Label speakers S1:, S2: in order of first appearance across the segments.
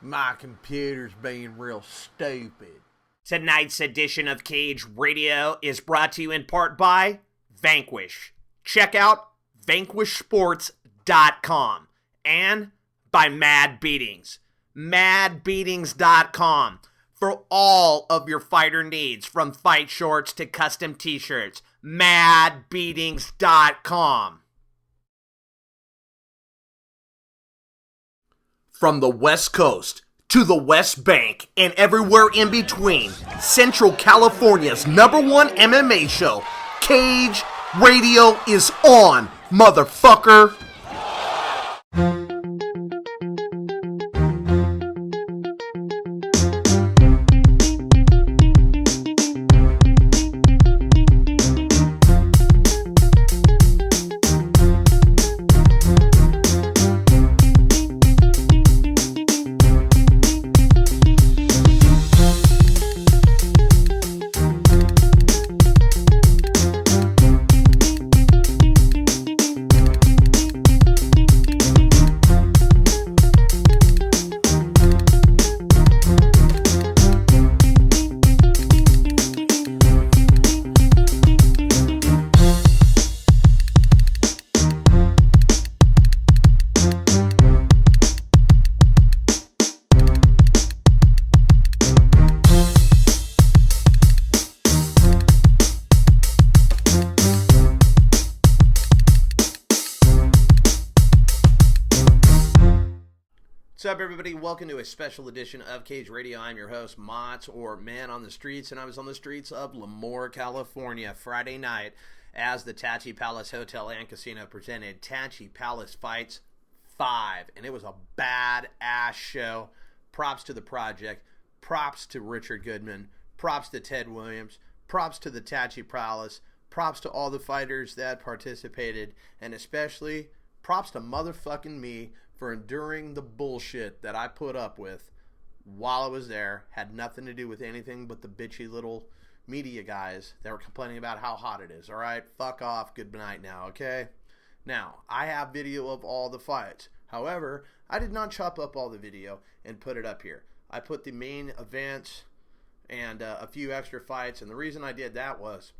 S1: My computer's being real stupid.
S2: Tonight's edition of Cage Radio is brought to you in part by Vanquish. Check out vanquishsports.com and by Mad Beatings. madbeatings.com for all of your fighter needs, from fight shorts to custom t-shirts. madbeatings.com. From the West Coast to the West Bank and everywhere in between, Central California's #1 MMA show, Cage Radio, is on, motherfucker. What's up, everybody? Welcome to a special edition of Cage Radio. I'm your host, Mott, or Man on the Streets, and I was on the streets of Lemoore, California, Friday night as the Tachi Palace Hotel and Casino presented Tachi Palace Fights 5, and it was a badass show. Props to the project, props to Richard Goodman, props to Ted Williams, props to the Tachi Palace, props to all the fighters that participated, and especially props to motherfucking me for enduring the bullshit that I put up with while I was there. Had nothing to do with anything but the bitchy little media guys that were complaining about how hot it is. Alright, fuck off, good night now, okay? Now, I have video of all the fights. However, I did not chop up all the video and put it up here. I put the main events and a few extra fights, and the reason I did that was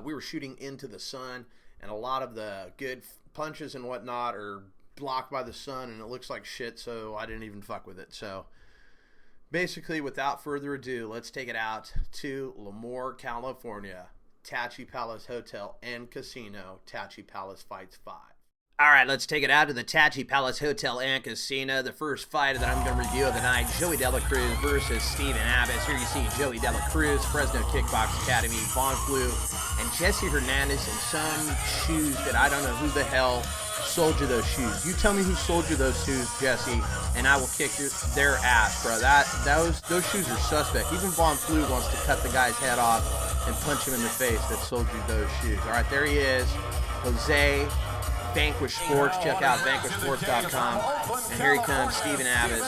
S2: we were shooting into the sun, and a lot of the good punches and whatnot are blocked by the sun, and it looks like shit, so I didn't even fuck with it. So basically, without further ado, let's take it out to Lemoore, California, Tachi Palace Hotel and Casino, Tachi Palace Fights 5. Alright, let's take it out to the Tachi Palace Hotel and Casino. The first fight that I'm going to review of the night, Joey Dela Cruz versus Steven Abbott. Here you see Joey Dela Cruz, Fresno Kickbox Academy, Von Flew, and Jesse Hernandez in some shoes that I don't know who the hell sold you those shoes. You tell me who sold you those shoes, Jesse, and I will kick their ass, bro. Those shoes are suspect. Even Von Flew wants to cut the guy's head off and punch him in the face that sold you those shoes. Alright, there he is, Jose, Vanquish Sports. Check out vanquishsports.com. And here he comes, Steven Abbott,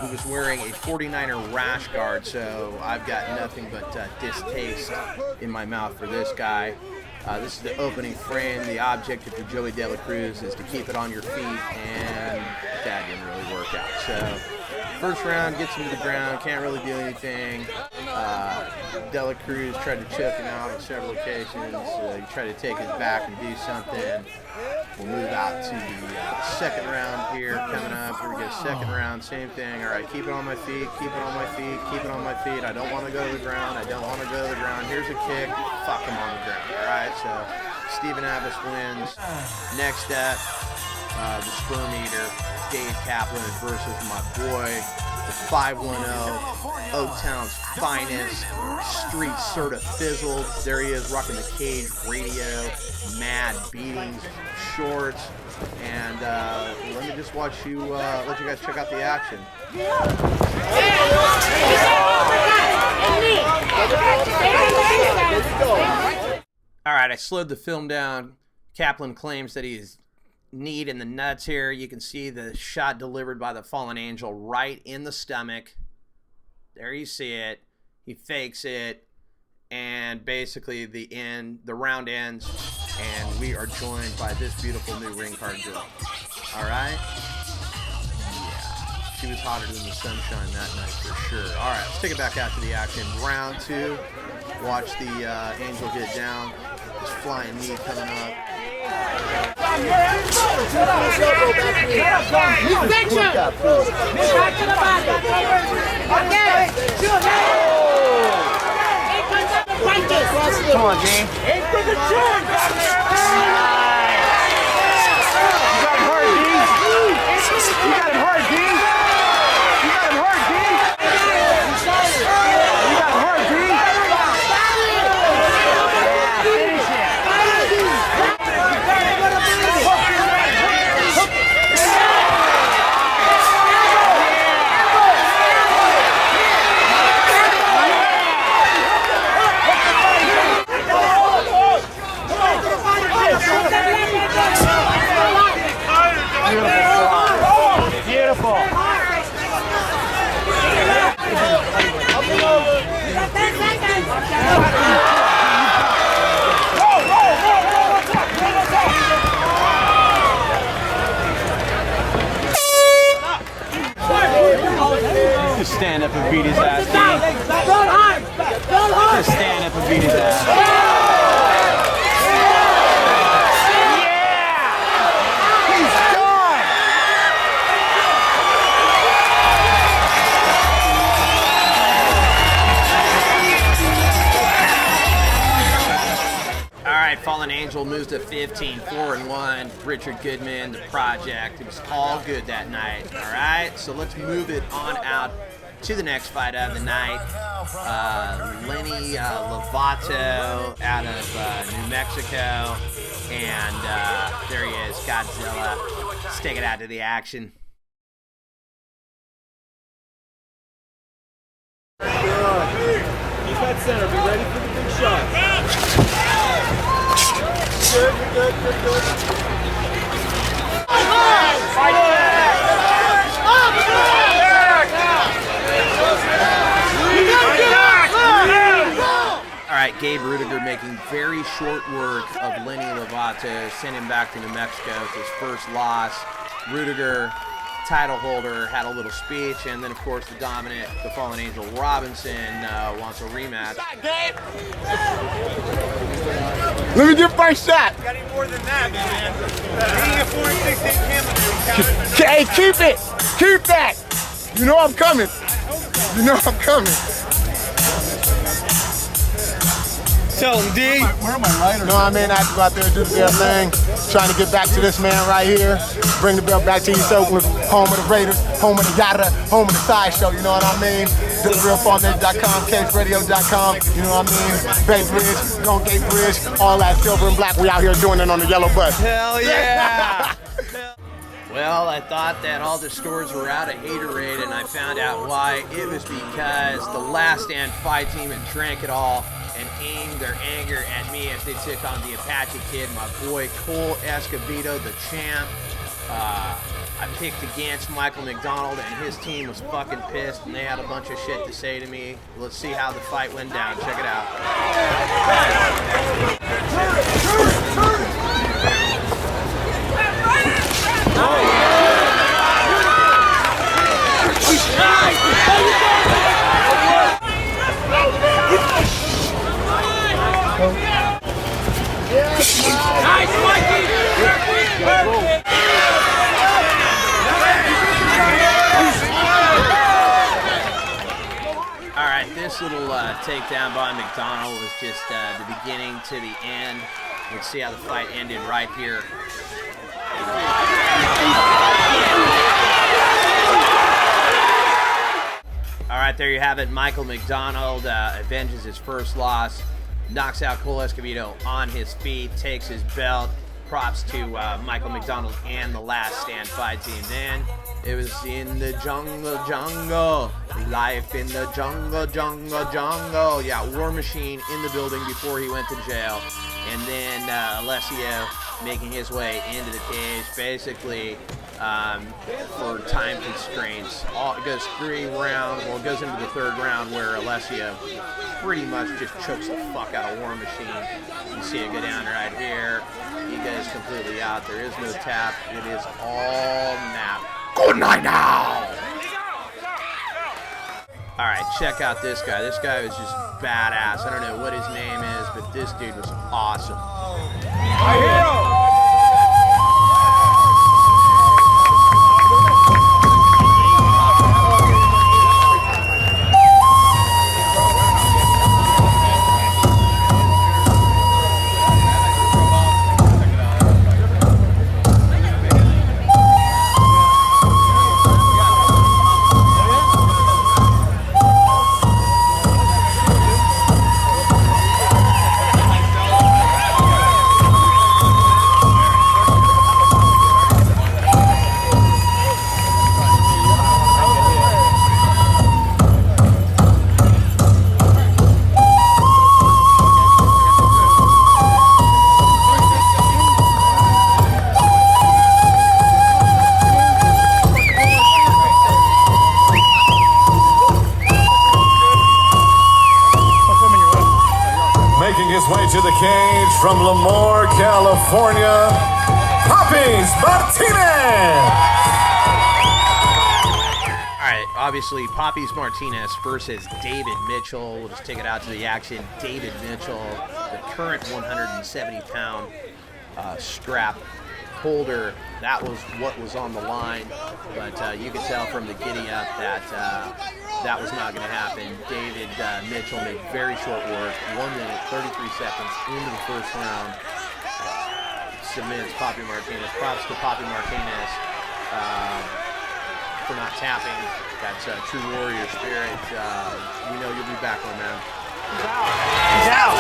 S2: who was wearing a 49er rash guard, so I've got nothing but distaste in my mouth for this guy. This is the opening frame. The objective for Joey Dela Cruz is to keep it on your feet, and that didn't really work out. So first round gets him to the ground, can't really do anything. Dela Cruz tried to choke him out on several occasions. He tried to take his back and do something. We'll move out to the second round here coming up. Here we go, second round, same thing. All right, keep it on my feet, keep it on my feet, keep it on my feet. I don't want to go to the ground. I don't want to go to the ground. Here's a kick. Fuck him on the ground. All right, so Steven Abbott wins. Next up, the sperm eater, Dave Kaplan versus my boy, the 510, O-Town's finest, street sorta fizzled. There he is, rocking the Cage Radio, Mad Beatings shorts, and let me just let you guys check out the action. All right, I slowed the film down. Kaplan claims that he's kneed in the nuts here. You can see the shot delivered by the fallen angel right in the stomach. There you see it. He fakes it, and basically the round ends, and we are joined by this beautiful new ring card girl. All right? Yeah. She was hotter than the sunshine that night for sure. All right, let's take it back out to the action. Round 2. Watch the Angel get down. This flying knee coming up.
S3: Come on, Jane. Just stand up and beat his ass, dude. Just stand up and beat his ass.
S2: Fallen Angel moves to 15, 4-1. Richard Goodman, the project. It was all good that night. All right, so let's move it on out to the next fight of the night. Lenny Lovato out of New Mexico. And there he is, Godzilla. Let's take it out to the action.
S3: Defense center, be ready for the big shot. Good.
S2: All right, Gabe Rudiger making very short work of Lenny Lovato, sent him back to New Mexico with his first loss. Rudiger, title holder, had a little speech, and then of course the dominant, the Fallen Angel Robinson wants a rematch.
S3: Let me get first shot.
S4: Got any more than that, man. Being a 4-16 camera,
S3: Hey, keep it. Keep that. You know I'm coming.
S4: Tell him, D.
S3: Where are my lighters? No, I mean, I have to go out there and do the damn thing. Trying to get back to this man right here. Bring the belt back to yourself. Home of the Raiders, home of the Yada, home of the Sideshow, you know what I mean? TheRealFallNation.com, CageRadio.com, you know what I mean? Bay Bridge, Golden Gate Bridge, all that silver and black. We out here doing it on the yellow bus.
S2: Hell yeah! Well, I thought that all the stores were out of Haterade, and I found out why. It was because the Last Stand fight team had drank it all and aimed their anger at me as they took on the Apache Kid, my boy Cole Escovedo, the champ. I picked against Michael McDonald, and his team was fucking pissed, and they had a bunch of shit to say to me. Let's see how the fight went down. Check it out. This little takedown by McDonald was just the beginning to the end. You can see how the fight ended right here. All right, there you have it. Michael McDonald avenges his first loss, knocks out Cole Escovedo on his feet, takes his belt. Props to Michael McDonald and the Last Stand fight team. Then it was in the jungle. Life in the jungle. Yeah, War Machine in the building before he went to jail. And then Alessia making his way into the cage, basically for time constraints. It goes 3 rounds, well, it goes into the 3rd round where Alessia pretty much just chokes the fuck out of War Machine. You see it go down right here. He goes completely out. There is no tap. It is all map. Good night now! check out this guy. This guy was just badass. I don't know what his name is, but this dude was awesome.
S4: My hero!
S5: To the cage from Lemoore, California, Martinez.
S2: All right, obviously, Martinez versus David Mitchell. We'll just take it out to the action. David Mitchell, the current 170-pound strap holder. That was what was on the line, but you could tell from the giddy up that that was not going to happen. David Mitchell made very short work, 1 minute 33 seconds into the first round. Submits Papi Martinez. Props to Papi Martinez for not tapping. That's true warrior spirit. We know you'll be back, my man.
S4: He's out.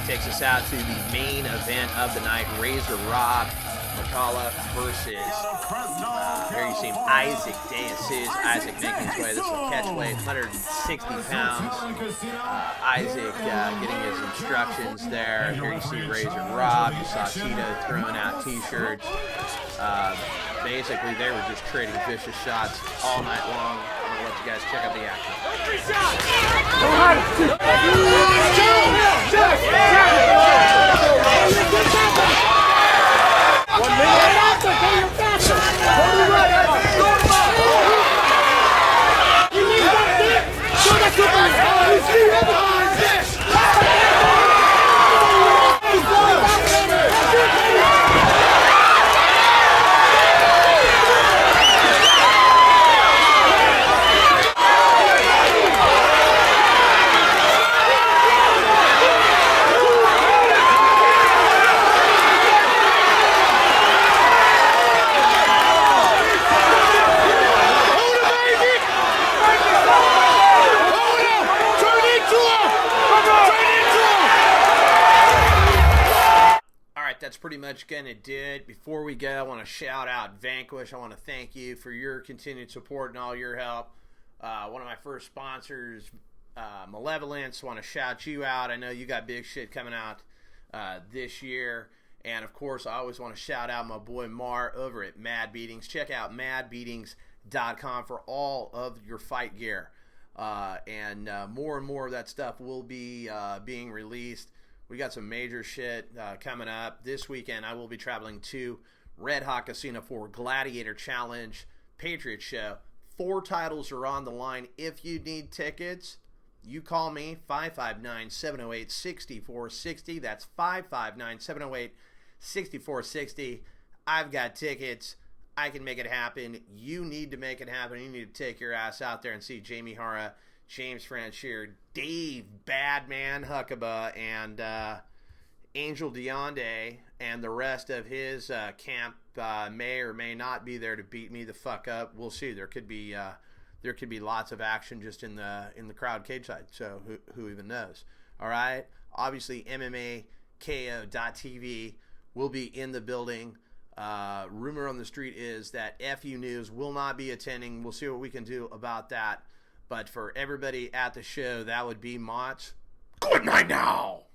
S2: Takes us out to the main event of the night. Razor Rob McCullough versus there you see him, Isaac DeAssis. Isaac making his way. This is a catch weight, 160 pounds. Isaac getting his instructions there. Here you see Razor Rob. You saw Tito throwing out t-shirts. Basically, they were just trading vicious shots all night long. I'm going to let you guys check out the action. That's pretty much gonna do it. Before we go, I want to shout out Vanquish. I want to thank you for your continued support and all your help. One of my first sponsors, Malevolence. Want to shout you out. I know you got big shit coming out this year. And of course, I always want to shout out my boy Mar over at Mad Beatings. Check out madbeatings.com for all of your fight gear. And more of that stuff will be being released. We got some major shit coming up. This weekend, I will be traveling to Red Hot Casino for Gladiator Challenge Patriot Show. 4 titles are on the line. If you need tickets, you call me, 559-708-6460. That's 559-708-6460. I've got tickets. I can make it happen. You need to make it happen. You need to take your ass out there and see Jamie Hara, James Franchier, Dave Badman Huckabee, and Angel Dionde, and the rest of his camp may or may not be there to beat me the fuck up. We'll see. There could be lots of action just in the crowd cage side. So who even knows? All right. Obviously, MMAKO.TV will be in the building. Rumor on the street is that FU News will not be attending. We'll see what we can do about that. But for everybody at the show, that would be Mott's. Good night now.